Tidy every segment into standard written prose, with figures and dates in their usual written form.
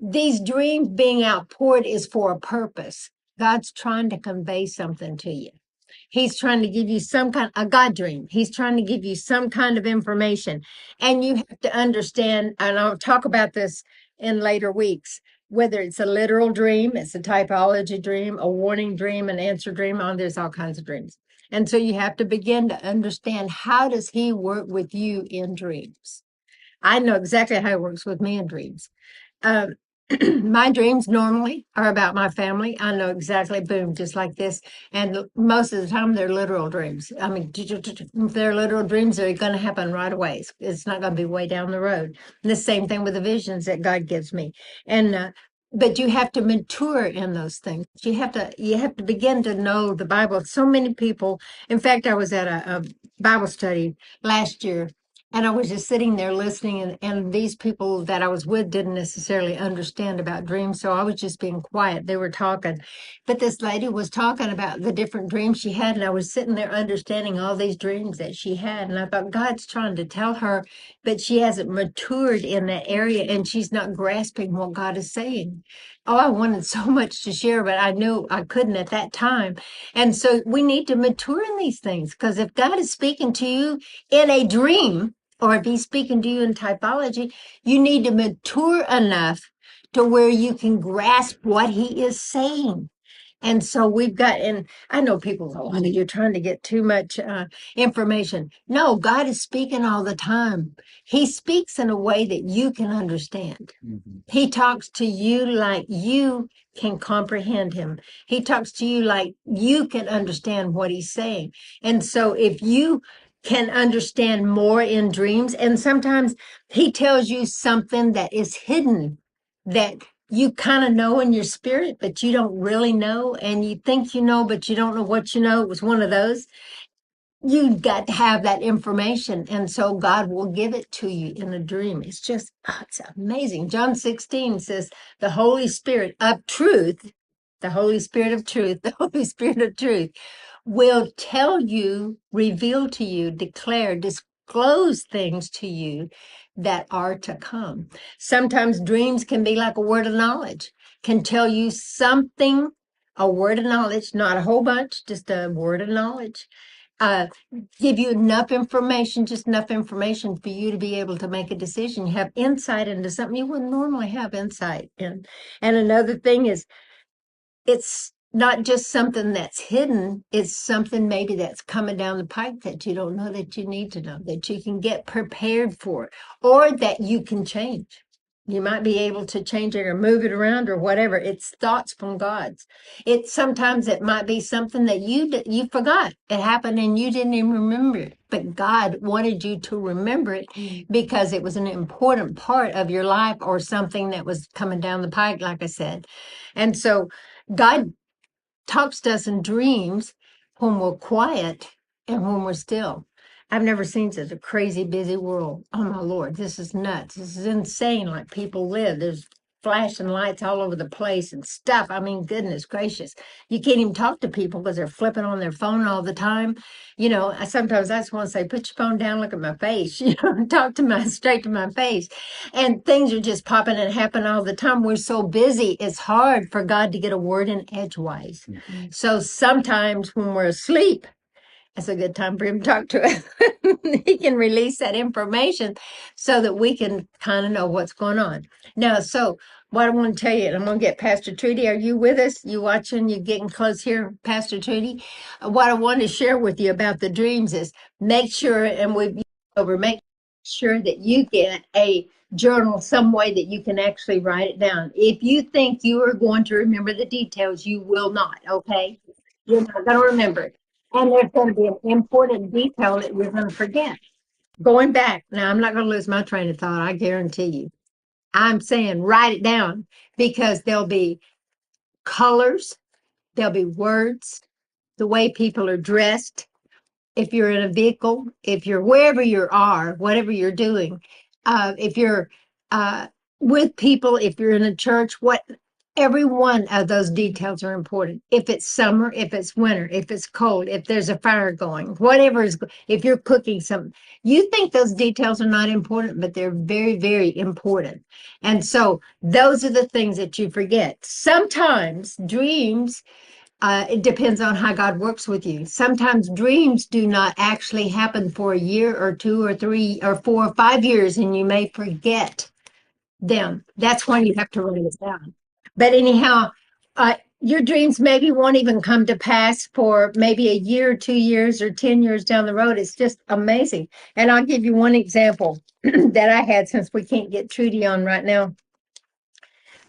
these dreams being outpoured is for a purpose. God's trying to convey something to you. He's trying to give you a God dream. He's trying to give you some kind of information. And you have to understand, and I'll talk about this in later weeks, whether it's a literal dream, it's a typology dream, a warning dream, an answer dream, there's all kinds of dreams. And so you have to begin to understand, how does he work with you in dreams? I know exactly how he works with me in dreams. Um, my dreams normally are about my family. I know exactly, boom, just like this. And most of the time, they're literal dreams. I mean, if they're literal dreams, they're going to happen right away. It's not going to be way down the road. And the same thing with the visions that God gives me. And but you have to mature in those things. You have to begin to know the Bible. So many people. In fact, I was at a Bible study last year, and I was just sitting there listening, and these people that I was with didn't necessarily understand about dreams. So I was just being quiet. They were talking. But this lady was talking about the different dreams she had. And I was sitting there understanding all these dreams that she had. And I thought, God's trying to tell her, but she hasn't matured in that area, and she's not grasping what God is saying. Oh, I wanted so much to share, but I knew I couldn't at that time. And so we need to mature in these things, because if God is speaking to you in a dream, or if he's speaking to you in typology, you need to mature enough to where you can grasp what he is saying. And so we've got, and I know people go, honey, you're trying to get too much information. No, God is speaking all the time. He speaks in a way that you can understand. He talks to you like you can comprehend him. He talks to you like you can understand what he's saying. And so if you can understand more in dreams, and sometimes he tells you something that is hidden, that you kind of know in your spirit, but you don't really know, and you think you know, but you don't know what you know. It was one of those. You've got to have that information, and so God will give it to you in a dream. It's just, it's amazing. John 16 says, the Holy Spirit of truth, the Holy Spirit of truth, the Holy Spirit of truth will tell you, reveal to you, declare, disclose things to you that are to come. Sometimes dreams can be like a word of knowledge, can tell you something, a word of knowledge, not a whole bunch, just a word of knowledge. Give you enough information, just enough information for you to be able to make a decision. You have insight into something you wouldn't normally have insight in. And another thing is, it's not just something that's hidden, it's something maybe that's coming down the pike that you don't know, that you need to know, that you can get prepared for, or that you can change. You might be able to change it or move it around or whatever. It's thoughts from God's. Sometimes it might be something that you forgot. It happened and you didn't even remember it. But God wanted you to remember it because it was an important part of your life, or something that was coming down the pike, like I said. And so God talks to us in dreams when we're quiet and when we're still. I've never seen such a crazy busy world. Oh my Lord, this is nuts. This is insane, like people live. There's flashing lights all over the place and stuff. I mean, goodness gracious. You can't even talk to people because they're flipping on their phone all the time. Sometimes I just want to say, put your phone down, look at my face, talk straight to my face. And things are just popping and happening all the time. We're so busy, it's hard for God to get a word in edgewise. So sometimes when we're asleep, it's a good time for him to talk to us. He can release that information so that we can kind of know what's going on. Now, so what I want to tell you, and I'm going to get Pastor Trudy. Are you with us? You watching? You getting close here, Pastor Trudy? What I want to share with you about the dreams is make sure, and make sure that you get a journal, some way that you can actually write it down. If you think you are going to remember the details, you will not, okay? You're not going to remember it. And there's going to be an important detail that you're going to forget. Going back, now I'm not going to lose my train of thought, I guarantee you. I'm saying write it down, because there'll be colors, there'll be words, the way people are dressed, if you're in a vehicle, if you're wherever you are, whatever you're doing, if you're with people, if you're in a church, Every one of those details are important. If it's summer, if it's winter, if it's cold, if there's a fire going, whatever is, if you're cooking something, you think those details are not important, but they're very, very important. And so those are the things that you forget. Sometimes dreams, it depends on how God works with you. Sometimes dreams do not actually happen for a year or 2 or 3 or 4 or 5 years, and you may forget them. That's when you have to write it down. But anyhow, your dreams maybe won't even come to pass for maybe a year, 2 years, or 10 years down the road. It's just amazing. And I'll give you one example that I had, since we can't get Trudy on right now.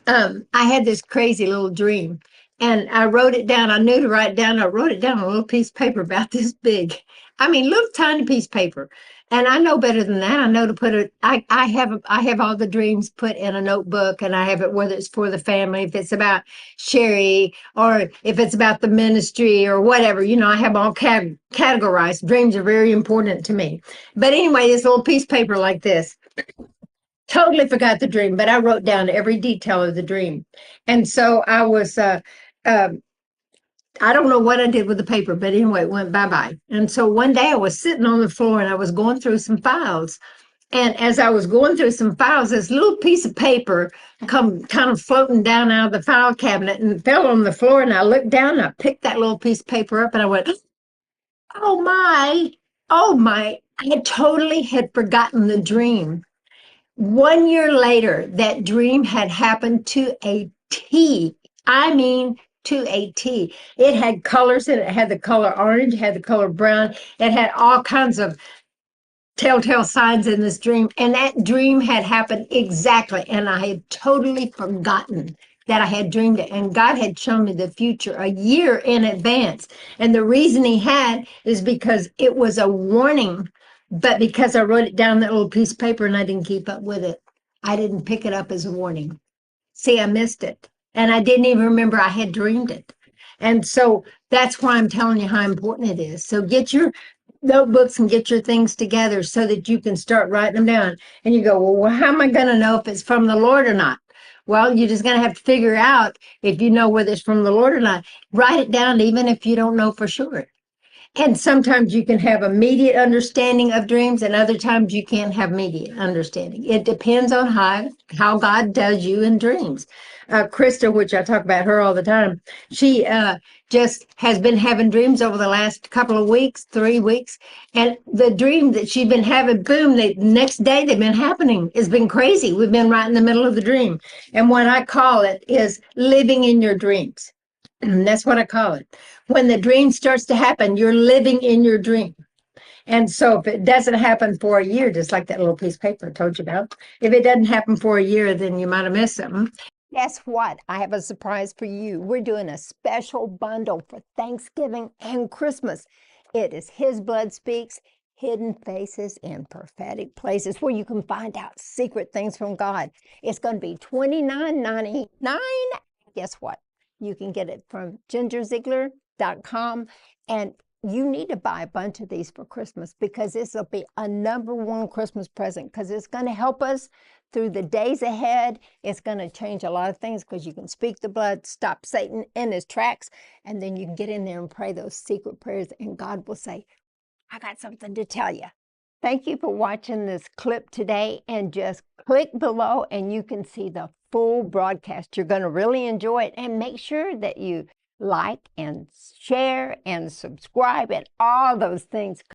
I had this crazy little dream, and I wrote it down. I knew to write it down. I wrote it down on a little piece of paper about this big. I mean, little tiny piece of paper. And I know better than that. I know to put it. I have all the dreams put in a notebook, and I have it whether it's for the family, if it's about Sherry, or if it's about the ministry or whatever. I have all categorized. Dreams are very important to me. But anyway, this little piece of paper like this. Totally forgot the dream, but I wrote down every detail of the dream. And so I was, I don't know what I did with the paper, but anyway, it went bye-bye. And so one day I was sitting on the floor and I was going through some files. And as I was going through some files, this little piece of paper come kind of floating down out of the file cabinet and fell on the floor. And I looked down and I picked that little piece of paper up and I went, oh my, oh my. I had forgotten the dream. 1 year later, that dream had happened to a T. I mean, to a T. It had colors in it. It had the color orange, it had the color brown. It had all kinds of telltale signs in this dream. And that dream had happened exactly. And I had totally forgotten that I had dreamed it. And God had shown me the future a year in advance. And the reason he had is because it was a warning. But because I wrote it down on that little piece of paper and I didn't keep up with it, I didn't pick it up as a warning. See, I missed it. And I didn't even remember I had dreamed it. And so that's why I'm telling you how important it is. So get your notebooks and get your things together so that you can start writing them down. And you go, well, how am I going to know if it's from the Lord or not? Well, you're just going to have to figure out if you know whether it's from the Lord or not. Write it down, even if you don't know for sure. And sometimes you can have immediate understanding of dreams, and other times you can't have immediate understanding. It depends on how God does you in dreams. Krista, which I talk about her all the time, she just has been having dreams over the last couple of weeks, 3 weeks. And the dream that she's been having, boom, the next day they've been happening. It's been crazy. We've been right in the middle of the dream. And what I call it is living in your dreams. That's what I call it. When the dream starts to happen, you're living in your dream. And so if it doesn't happen for a year, just like that little piece of paper I told you about, if it doesn't happen for a year, then you might have missed something. Guess what? I have a surprise for you. We're doing a special bundle for Thanksgiving and Christmas. It is His Blood Speaks, Hidden Faces in Prophetic Places, where you can find out secret things from God. It's going to be $29.99. Guess what? You can get it from gingerziegler.com. And you need to buy a bunch of these for Christmas, because this will be a #1 Christmas present, because it's going to help us through the days ahead. It's going to change a lot of things, because you can speak the blood, stop Satan in his tracks, and then you can get in there and pray those secret prayers, and God will say, I got something to tell you. Thank you for watching this clip today, and just click below and you can see the full broadcast. You're going to really enjoy it, and make sure that you like and share and subscribe and all those things.